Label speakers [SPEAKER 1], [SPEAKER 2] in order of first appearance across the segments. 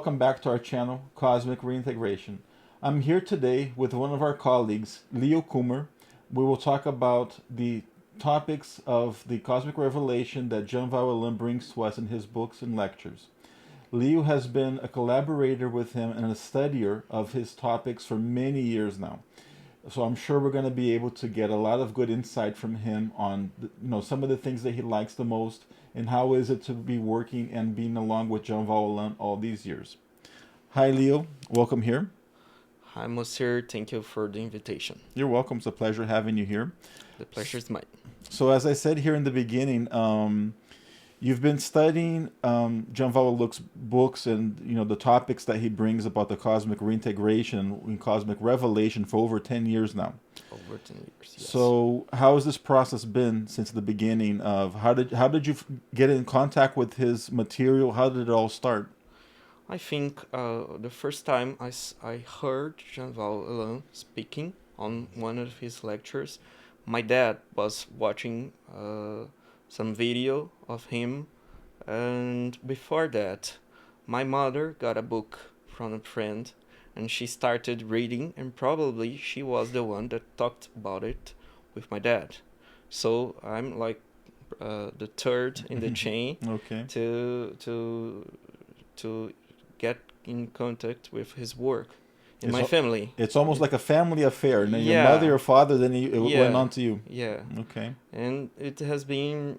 [SPEAKER 1] welcome back to our channel, Cosmic Reintegration. I'm here today with one of our colleagues, Leo Kummer. We will talk about the topics of the cosmic revelation that Jan Val Ellam brings to us in his books and lectures. Leo has been a collaborator with him and a studier of his topics for many years now. So I'm sure we're going to be able to get a lot of good insight from him on some of the things that he likes the most and how is it to be working and being along with Jan Val Ellam all these years. Hi Leo, welcome here.
[SPEAKER 2] Hi, Monsieur. Thank you for the invitation.
[SPEAKER 1] You're welcome. It's a pleasure having you here.
[SPEAKER 2] The pleasure is mine.
[SPEAKER 1] So as I said here in the beginning, you've been studying Jan Val Ellam's books and the topics that he brings about the cosmic reintegration and cosmic revelation for over 10 years now.
[SPEAKER 2] Over 10 years, yes.
[SPEAKER 1] So how has this process been since the beginning of how did you get in contact with his material? How did it all start?
[SPEAKER 2] I think the first time I heard Jan Val Ellam speaking on one of his lectures, my dad was watching some video of him, and before that, my mother got a book from a friend, and she started reading, and probably she was the one that talked about it with my dad. So I'm like the third in the chain
[SPEAKER 1] Okay.
[SPEAKER 2] to get in contact with his work in
[SPEAKER 1] It's
[SPEAKER 2] my family.
[SPEAKER 1] It's almost like a family affair. And then your
[SPEAKER 2] Yeah.
[SPEAKER 1] mother, your father, then it went
[SPEAKER 2] Yeah.
[SPEAKER 1] on to you.
[SPEAKER 2] Yeah,
[SPEAKER 1] Okay.
[SPEAKER 2] and it has been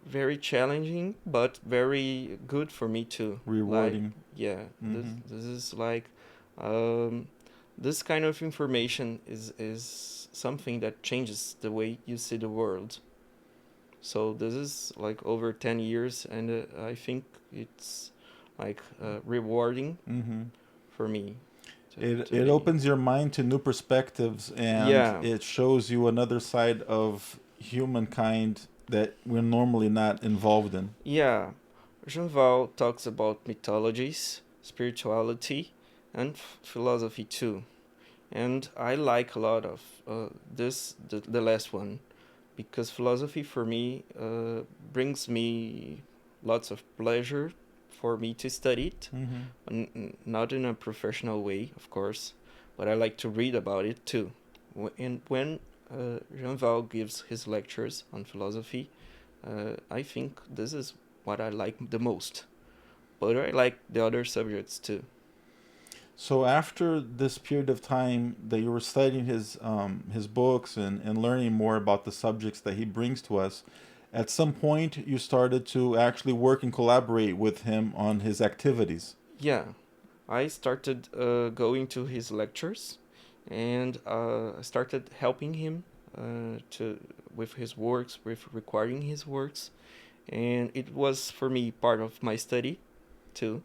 [SPEAKER 2] very challenging, but very good for me too.
[SPEAKER 1] Rewarding.
[SPEAKER 2] Like, yeah,
[SPEAKER 1] Mhm.
[SPEAKER 2] this is like um, this kind of information is something that changes the way you see the world. So this is like over 10 years, and I think it's like rewarding
[SPEAKER 1] Mm-hmm.
[SPEAKER 2] for me.
[SPEAKER 1] It opens your mind to new perspectives and
[SPEAKER 2] Yeah,
[SPEAKER 1] it shows you another side of humankind that we're normally not involved in.
[SPEAKER 2] yeah. Jean Val talks about mythologies, spirituality, and philosophy too. And I like a lot of the last one, because philosophy for me brings me lots of pleasure for me to study it.
[SPEAKER 1] Mm-hmm.
[SPEAKER 2] Not in a professional way, of course, but I like to read about it too. And when Jean Val gives his lectures on philosophy, I think this is what I like the most. But I like the other subjects too.
[SPEAKER 1] So after this period of time that you were studying his books and learning more about the subjects that he brings to us, at some point you started to actually work and collaborate with him on his activities.
[SPEAKER 2] Yeah, I started going to his lectures, and I started helping him to with his works, with recording his works, and it was for me part of my study too,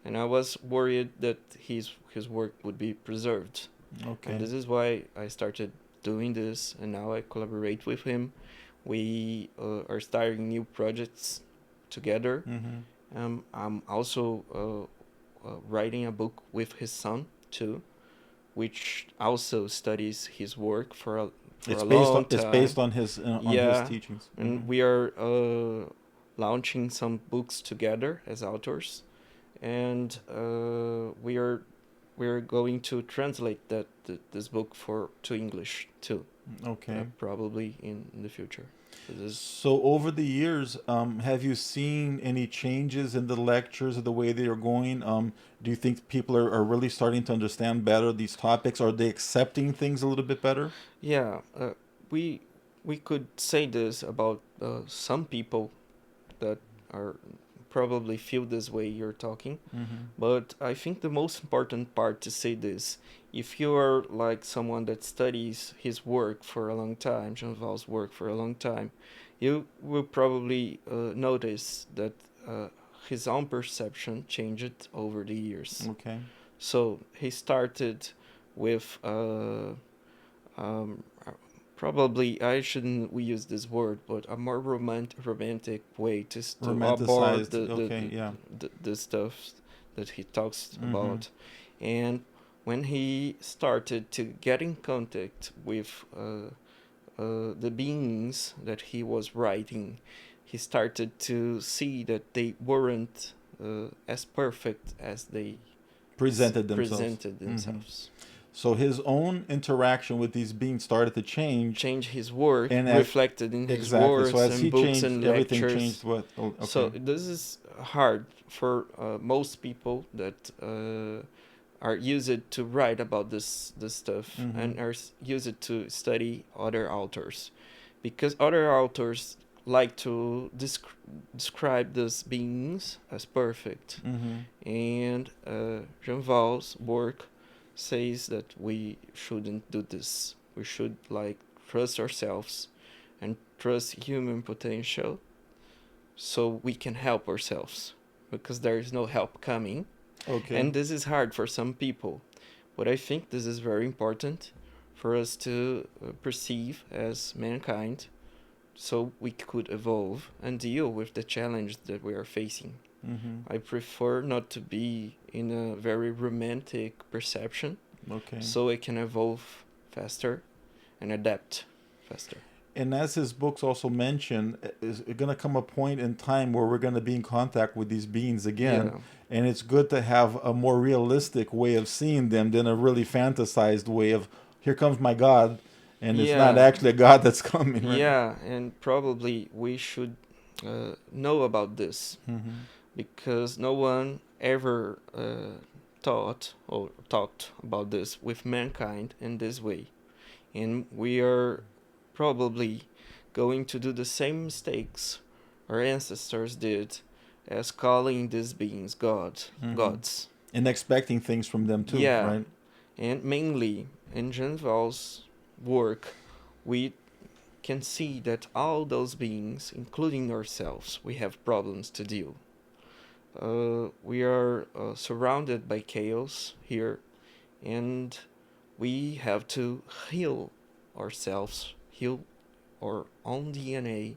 [SPEAKER 2] and I was worried that his work would be preserved,
[SPEAKER 1] Okay.
[SPEAKER 2] and this is why I started doing this, and now I collaborate with him. We are starting new projects together.
[SPEAKER 1] Mm-hmm.
[SPEAKER 2] I'm also writing a book with his son too, which also studies his work for a long
[SPEAKER 1] It's
[SPEAKER 2] time.
[SPEAKER 1] based on his
[SPEAKER 2] Yeah,
[SPEAKER 1] teachings.
[SPEAKER 2] and
[SPEAKER 1] Mm-hmm.
[SPEAKER 2] we are launching some books together as authors, and we are going to translate this book to English too,
[SPEAKER 1] Okay.
[SPEAKER 2] probably in the future. So this,
[SPEAKER 1] So over the years, have you seen any changes in the lectures or the way they are going? Do you think people are really starting to understand better these topics? Are they accepting things a little bit better?
[SPEAKER 2] yeah, we we could say this about some people that are probably feel this way you're talking,
[SPEAKER 1] Mm-hmm.
[SPEAKER 2] but I think the most important part to say this, if you are like someone that studies his work for a long time, Jean Val's work for a long time, you will probably notice that his own perception changed over the years.
[SPEAKER 1] Okay.
[SPEAKER 2] So he started with um, probably I shouldn't we use this word, but a more romantic way to abort
[SPEAKER 1] Romanticized. Okay. Yeah.
[SPEAKER 2] the stuff that he talks
[SPEAKER 1] Mm-hmm.
[SPEAKER 2] about, and when he started to get in contact with the beings that he was writing, he started to see that they weren't as perfect as they
[SPEAKER 1] Presented themselves.
[SPEAKER 2] presented themselves.
[SPEAKER 1] So his own interaction with these beings started to change.
[SPEAKER 2] Change his work,
[SPEAKER 1] And
[SPEAKER 2] reflected in his
[SPEAKER 1] exactly. So
[SPEAKER 2] works
[SPEAKER 1] as
[SPEAKER 2] and
[SPEAKER 1] he
[SPEAKER 2] books
[SPEAKER 1] changed,
[SPEAKER 2] and
[SPEAKER 1] everything
[SPEAKER 2] lectures.
[SPEAKER 1] changed. What? Okay.
[SPEAKER 2] So this is hard for most people that are used to write about this stuff and are used to study other authors, because other authors like to describe these beings as perfect, and Jan Val's work says that we shouldn't do this. We should like trust ourselves and trust human potential, so we can help ourselves, because there is no help coming.
[SPEAKER 1] Okay.
[SPEAKER 2] And this is hard for some people, but I think this is very important for us to perceive as mankind, so we could evolve and deal with the challenge that we are facing. I prefer not to be in a very romantic perception,
[SPEAKER 1] Okay.
[SPEAKER 2] so I can evolve faster and adapt faster.
[SPEAKER 1] And as his books also mention, is going to come a point in time where we're going to be in contact with these beings again.
[SPEAKER 2] Yeah.
[SPEAKER 1] And it's good to have a more realistic way of seeing them than a really fantasized way of, here comes my God, and it's not
[SPEAKER 2] Yeah.
[SPEAKER 1] actually a God that's coming, right?
[SPEAKER 2] Yeah, and probably we should know about this, because no one ever thought or talked about this with mankind in this way. And we are probably going to do the same mistakes our ancestors did, as calling these beings gods.
[SPEAKER 1] And expecting things from them too,
[SPEAKER 2] Yeah.
[SPEAKER 1] right?
[SPEAKER 2] And mainly in Jan Val's work, we can see that all those beings, including ourselves, we have problems to deal. We are surrounded by chaos here, and we have to heal ourselves, heal our own DNA,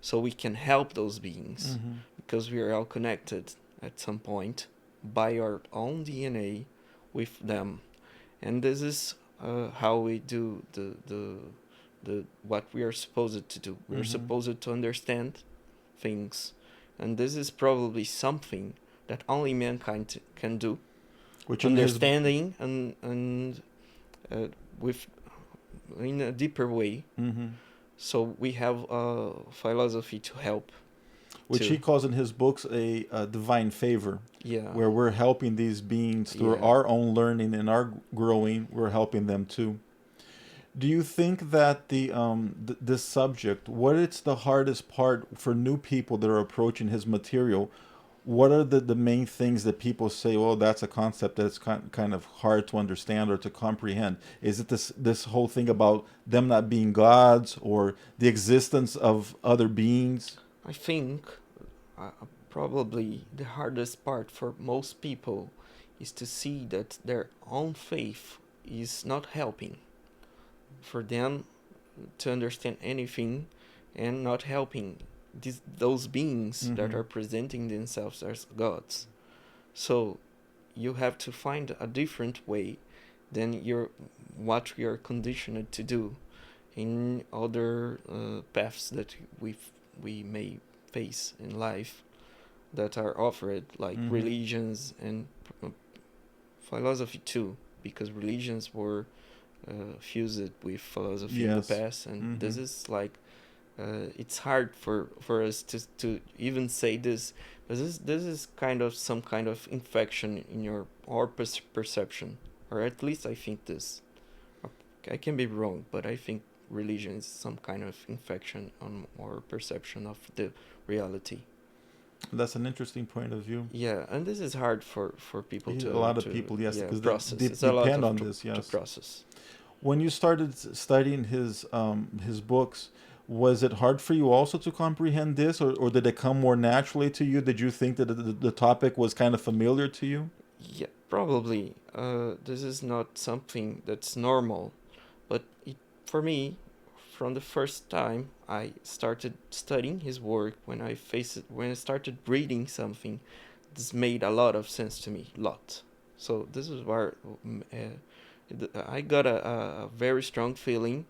[SPEAKER 2] so we can help those beings, because we are all connected at some point by our own DNA with them. And this is how we do the what we are supposed to do. We're supposed to understand things, and this is probably something that only mankind can do.
[SPEAKER 1] Which
[SPEAKER 2] understanding and with in a deeper way. So we have a philosophy to help.
[SPEAKER 1] Which
[SPEAKER 2] too.
[SPEAKER 1] he calls in his books a divine favor.
[SPEAKER 2] Yeah.
[SPEAKER 1] Where we're helping these beings through
[SPEAKER 2] Yeah.
[SPEAKER 1] our own learning and our growing, we're helping them too. Do you think that this subject, what is the hardest part for new people that are approaching his material? What are the main things that people say, well, that's a concept that's kind of hard to understand or to comprehend? Is it this whole thing about them not being gods, or the existence of other beings?
[SPEAKER 2] I think probably the hardest part for most people is to see that their own faith is not helping for them to understand anything, and not helping those beings that are presenting themselves as gods. So you have to find a different way than what we are conditioned to do in other paths that we may face in life, that are offered, like religions and philosophy too, because religions were fused with philosophy in the past, and this is like it's hard for us to even say this, but this is kind of some kind of infection in our perception, or at least I think this. I can be wrong, but I think religion is some kind of infection on our perception of the reality.
[SPEAKER 1] That's an interesting point of view.
[SPEAKER 2] Yeah, and this is hard for people to
[SPEAKER 1] a lot of people, yes, because
[SPEAKER 2] process.
[SPEAKER 1] they
[SPEAKER 2] It's a lot
[SPEAKER 1] depend on
[SPEAKER 2] to
[SPEAKER 1] this, yes.
[SPEAKER 2] process.
[SPEAKER 1] When you started studying his books, was it hard for you also to comprehend this, or did it come more naturally to you? Did you think that the topic was kind of familiar to you?
[SPEAKER 2] Yeah, probably. This is not something that's normal, but for me, from the first time I started studying his work, when I started reading something, this made a lot of sense to me, So this is where I got a very strong feeling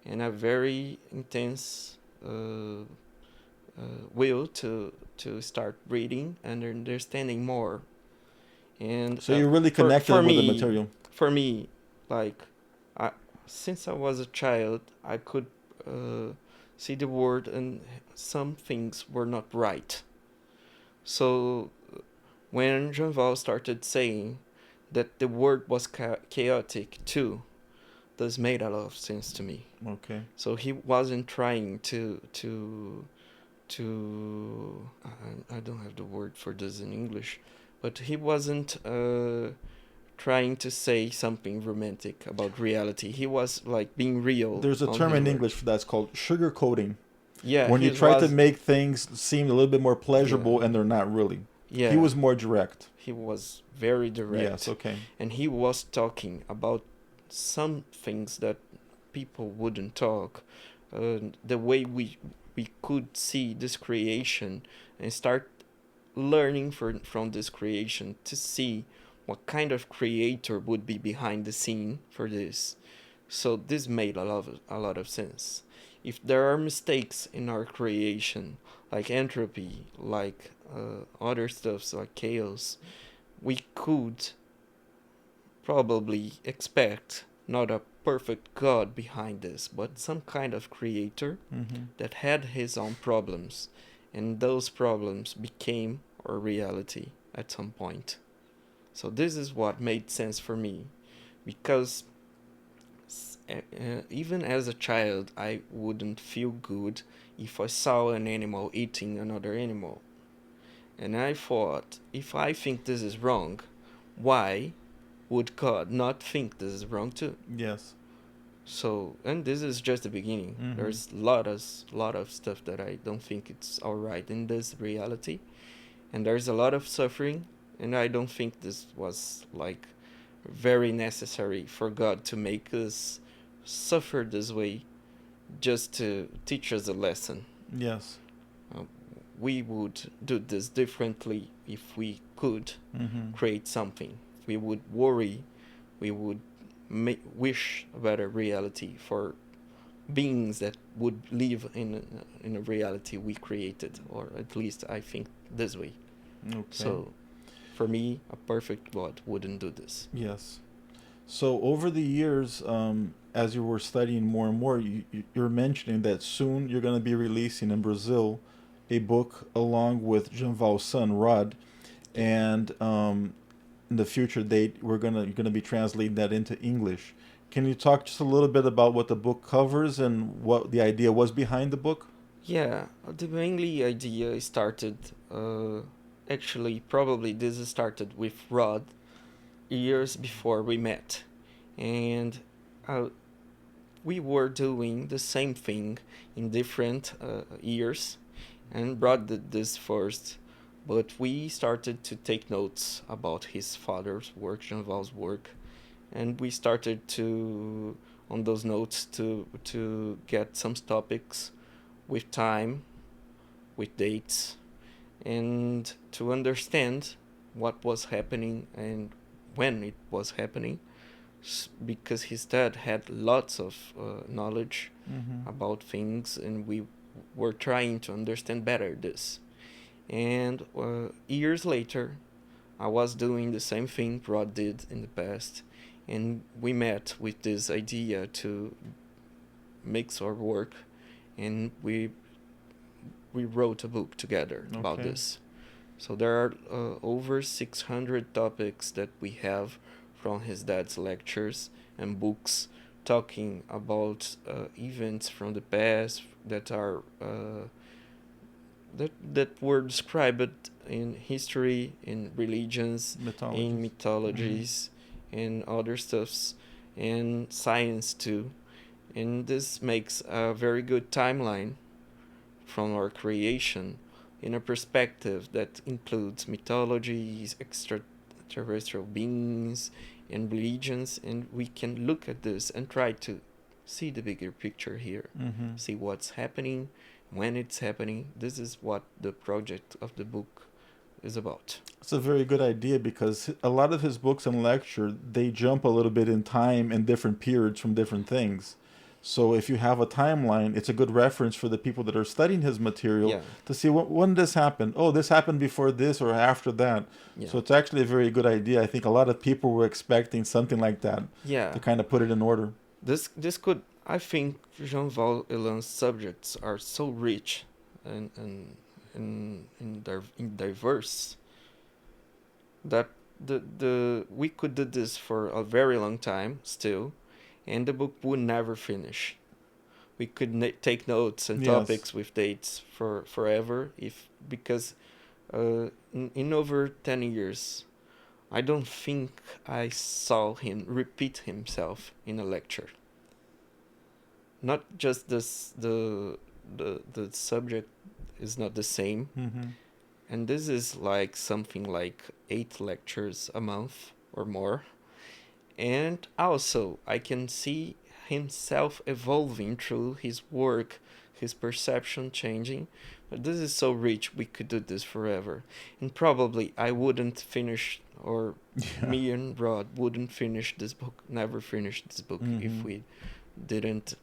[SPEAKER 2] and a very intense will to start reading and understanding more. And
[SPEAKER 1] So you're really
[SPEAKER 2] for
[SPEAKER 1] connected
[SPEAKER 2] for
[SPEAKER 1] with the
[SPEAKER 2] me,
[SPEAKER 1] material.
[SPEAKER 2] for me, like, I, since I was a child, I could uh, see the world, and some things were not right. So when Jean Val started saying that the world was chaotic too, this made a lot of sense to me.
[SPEAKER 1] Okay.
[SPEAKER 2] So he wasn't trying to I don't have the word for this in English, but he wasn't trying to say something romantic about reality. He was like being real
[SPEAKER 1] There's a
[SPEAKER 2] on
[SPEAKER 1] term
[SPEAKER 2] his
[SPEAKER 1] in
[SPEAKER 2] work.
[SPEAKER 1] English for that. It's called sugarcoating.
[SPEAKER 2] Yeah,
[SPEAKER 1] When
[SPEAKER 2] he
[SPEAKER 1] you try to
[SPEAKER 2] was.
[SPEAKER 1] make things seem a little bit more
[SPEAKER 2] Yeah,
[SPEAKER 1] pleasurable and they're not really. He
[SPEAKER 2] yeah,
[SPEAKER 1] was more direct.
[SPEAKER 2] he was very
[SPEAKER 1] Yes,
[SPEAKER 2] direct,
[SPEAKER 1] okay.
[SPEAKER 2] and he was talking about some things that people wouldn't talk. The way we could see this creation and start learning from this creation to see what kind of creator would be behind the scene for this. So this made a lot of sense. If there are mistakes in our creation, like entropy, like other stuffs like chaos, we could probably expect not a perfect God behind this, but some kind of creator
[SPEAKER 1] Mm-hmm.
[SPEAKER 2] that had his own problems, and those problems became our reality at some point. So this is what made sense for me, because even as a child, I wouldn't feel good if I saw an animal eating another animal. And I thought, if I think this is wrong, why would God not think this is wrong too?
[SPEAKER 1] Yes.
[SPEAKER 2] So, and this is just the beginning.
[SPEAKER 1] Mm-hmm.
[SPEAKER 2] There's lot of stuff that I don't think it's alright in this reality, and there's a lot of suffering, and I don't think this was like very necessary for God to make us suffer this way just to teach us a lesson.
[SPEAKER 1] Yes.
[SPEAKER 2] Uh, we would do this differently if we could
[SPEAKER 1] Mm-hmm.
[SPEAKER 2] create something. We would worry, we would wish a better reality for beings that would live in a reality we created, or at least I think this way.
[SPEAKER 1] Okay.
[SPEAKER 2] So, for me, a perfect God wouldn't do this.
[SPEAKER 1] Yes. So over the years, as you were studying more and more, you're mentioning that soon you're going to be releasing in Brazil a book along with Jan Val's son Rod,
[SPEAKER 2] Yeah.
[SPEAKER 1] and in the future date you're gonna be translating that into English. Can you talk just a little bit about what the book covers and what the idea was behind the book?
[SPEAKER 2] Yeah, the mainly idea started, uh, actually, probably this started with Rod years before we met. And uh, we were doing the same thing in different years, and Rod did this first, but we started to take notes about his father's work, Jean Val's work, and we started to, on those notes, to get some topics with time, with dates, and to understand what was happening and when it was happening, because his dad had lots of knowledge
[SPEAKER 1] Mm-hmm.
[SPEAKER 2] about things, and we were trying to understand better this. And years later, I was doing the same thing Rod did in the past, and we met with this idea to mix our work, and we wrote a book together about
[SPEAKER 1] Okay.
[SPEAKER 2] this. So there are over 600 topics that we have from his dad's lectures and books, talking about events from the past that are that were described in history, in religions, in
[SPEAKER 1] Mythologies. Mm-hmm.
[SPEAKER 2] mythologies, and other stuffs, and science too. And this makes a very good timeline from our creation in a perspective that includes mythologies, extraterrestrial beings, and religions, and we can look at this and try to see the bigger picture here,
[SPEAKER 1] Mm-hmm.
[SPEAKER 2] see what's happening, when it's happening. This is what the project of the book is about.
[SPEAKER 1] It's a very good idea because a lot of his books and lecture they jump a little bit in time and different periods from different things. So if you have a timeline, it's a good reference for the people that are studying his material
[SPEAKER 2] Yeah,
[SPEAKER 1] to see when this happened. Oh, this happened before this or after that.
[SPEAKER 2] yeah,
[SPEAKER 1] So it's actually a very good idea. I think a lot of people were expecting something like that to
[SPEAKER 2] yeah.
[SPEAKER 1] kind of put it in order.
[SPEAKER 2] This could, I think Jean Val Ellam's subjects are so rich and diverse that the we could do this for a very long time still, and the book would never finish. We could take notes and
[SPEAKER 1] Yes.
[SPEAKER 2] topics with dates for forever, if because in over 10 years I don't think I saw him repeat himself in a lecture. Not just the subject is not the same,
[SPEAKER 1] Mm-hmm.
[SPEAKER 2] and this is like something like 8 lectures a month or more. And also I can see himself evolving through his work, his perception changing. But this is so rich, we could do this forever. And probably I wouldn't finish, or
[SPEAKER 1] Yeah.
[SPEAKER 2] me and Rod wouldn't finish this book, never finish this book, if
[SPEAKER 1] Mm-hmm.
[SPEAKER 2] we didn't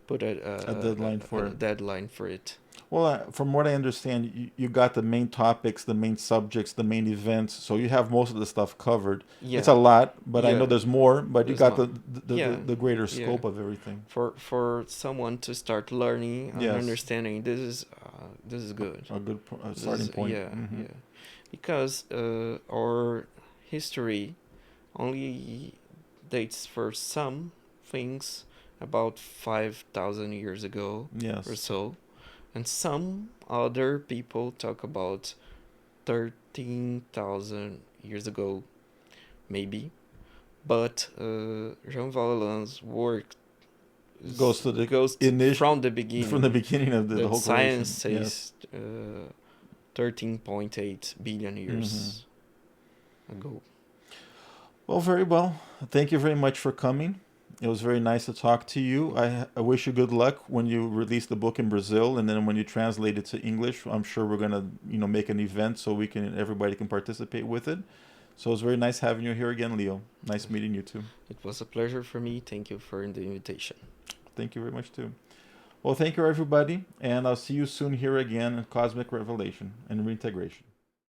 [SPEAKER 2] put
[SPEAKER 1] A deadline
[SPEAKER 2] a
[SPEAKER 1] for it.
[SPEAKER 2] deadline for it.
[SPEAKER 1] Well, from what I understand, you got the main topics, the main subjects, the main events, so you have most of the stuff covered. It's
[SPEAKER 2] Yeah,
[SPEAKER 1] a lot, but I know
[SPEAKER 2] yeah,
[SPEAKER 1] there's more. But you
[SPEAKER 2] there's
[SPEAKER 1] got
[SPEAKER 2] more. Yeah,
[SPEAKER 1] the greater
[SPEAKER 2] yeah.
[SPEAKER 1] scope of everything.
[SPEAKER 2] For someone to start learning and
[SPEAKER 1] Yes,
[SPEAKER 2] understanding, this is good.
[SPEAKER 1] a good
[SPEAKER 2] This
[SPEAKER 1] starting
[SPEAKER 2] is,
[SPEAKER 1] point.
[SPEAKER 2] yeah,
[SPEAKER 1] Mm-hmm.
[SPEAKER 2] yeah, because our history only dates for some things about 5,000 years ago or
[SPEAKER 1] Yes.
[SPEAKER 2] so, and some other people talk about 13,000 years ago, maybe. But Jean Valjean's work
[SPEAKER 1] Goes to the
[SPEAKER 2] goes
[SPEAKER 1] initial
[SPEAKER 2] from the
[SPEAKER 1] from the
[SPEAKER 2] beginning.
[SPEAKER 1] beginning of the
[SPEAKER 2] That
[SPEAKER 1] whole
[SPEAKER 2] science
[SPEAKER 1] creation. Yes.
[SPEAKER 2] says 13.8 billion
[SPEAKER 1] Mm-hmm.
[SPEAKER 2] years ago.
[SPEAKER 1] Well, very well. Thank you very much for coming. It was very nice to talk to you. I wish you good luck when you release the book in Brazil, and then when you translate it to English. I'm sure we're gonna, make an event so everybody can participate with it. So it was very nice having you here again, Leo. Nice meeting you too.
[SPEAKER 2] It was a pleasure for me. Thank you for the invitation.
[SPEAKER 1] Thank you very much too. Well, thank you everybody, and I'll see you soon here again in Cosmic Revelation and Reintegration.